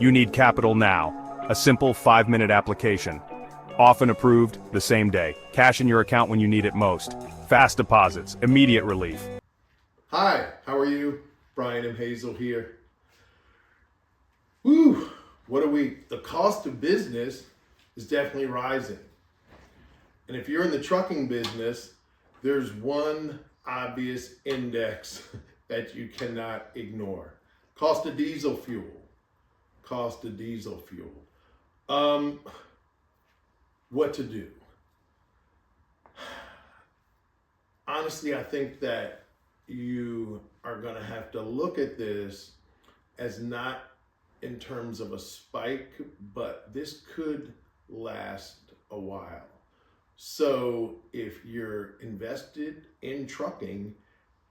You need capital now. A simple 5-minute application. Often approved the same day. Cash in your account when you need it most. Fast deposits, immediate relief. Hi, how are you? Brian and Hazel here. Woo, the cost of business is definitely rising. And if you're in the trucking business, there's one obvious index that you cannot ignore. Cost of diesel fuel. Cost of diesel fuel. What to do? Honestly, I think that you are going to have to look at this as not in terms of a spike, but this could last a while. So if you're invested in trucking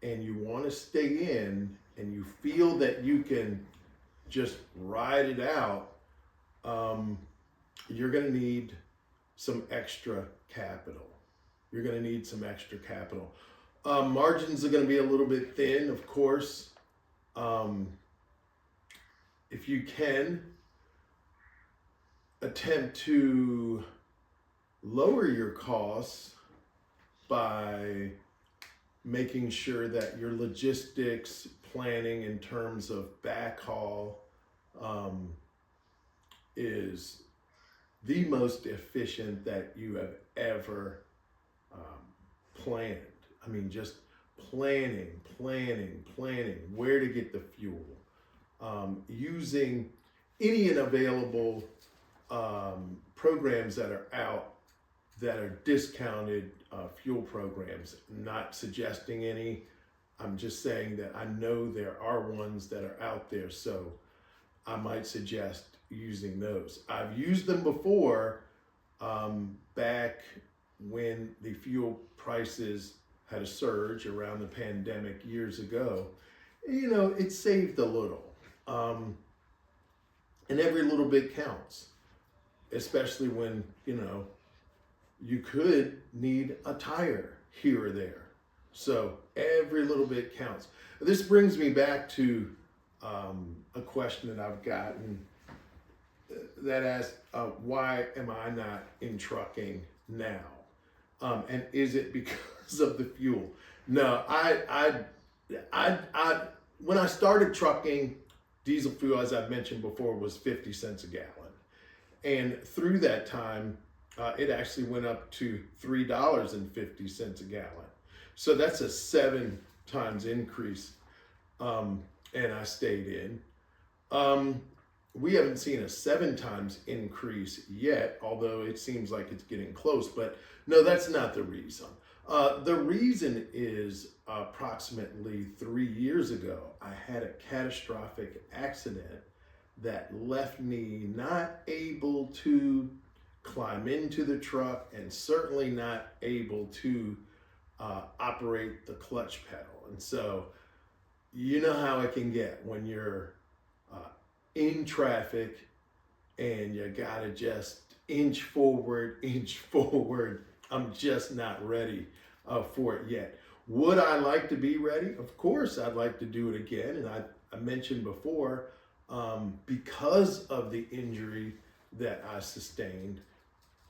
and you want to stay in and you feel that you can just ride it out, you're going to need some extra capital. You're going to need some extra capital. Margins are going to be a little bit thin, of course. If you can attempt to lower your costs by making sure that your logistics planning in terms of backhaul is the most efficient that you have ever planned. I mean, just planning where to get the fuel, using any and available programs that are out that are discounted fuel programs. Not suggesting any, I'm just saying that I know there are ones that are out there, so I might suggest using those. I've used them before, back when the fuel prices had a surge around the pandemic years ago. You know, it saved a little. And every little bit counts, especially when, you could need a tire here or there. So every little bit counts. This brings me back to a question that I've gotten that asks, why am I not in trucking now? And is it because of the fuel? No, when I started trucking, diesel fuel, as I've mentioned before, was 50 cents a gallon. And through that time, it actually went up to $3.50 a gallon. So that's a 7 times increase. And I stayed in. We haven't seen a 7 times increase yet, although it seems like it's getting close. But no, that's not the reason. The reason is approximately 3 years ago, I had a catastrophic accident that left me not able to climb into the truck and certainly not able to operate the clutch pedal. And so, you know how it can get when you're in traffic and you gotta just inch forward. I'm just not ready for it yet. Would I like to be ready? Of course, I'd like to do it again. And I mentioned before, because of the injury that I sustained,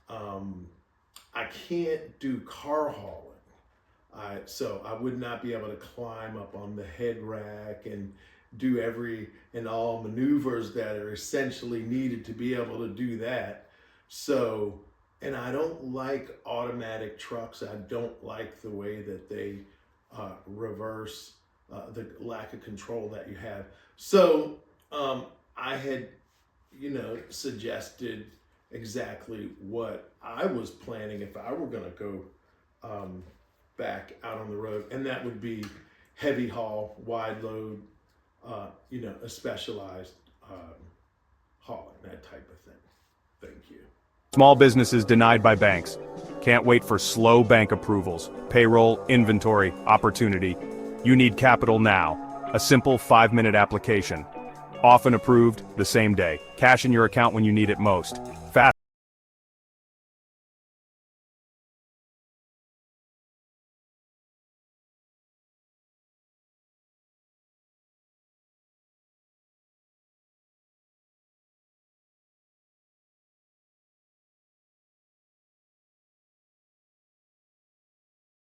I can't do car hauling. So I would not be able to climb up on the head rack and do every and all maneuvers that are essentially needed to be able to do that. So, and I don't like automatic trucks. I don't like the way that they reverse, the lack of control that you have. So I had, suggested exactly what I was planning if I were gonna go back out on the road. And that would be heavy haul, wide load, a specialized hauling, that type of thing. Thank you. Small businesses denied by banks. Can't wait for slow bank approvals, payroll, inventory, opportunity. You need capital now. A simple 5-minute application. Often approved the same day. Cash in your account when you need it most. Fast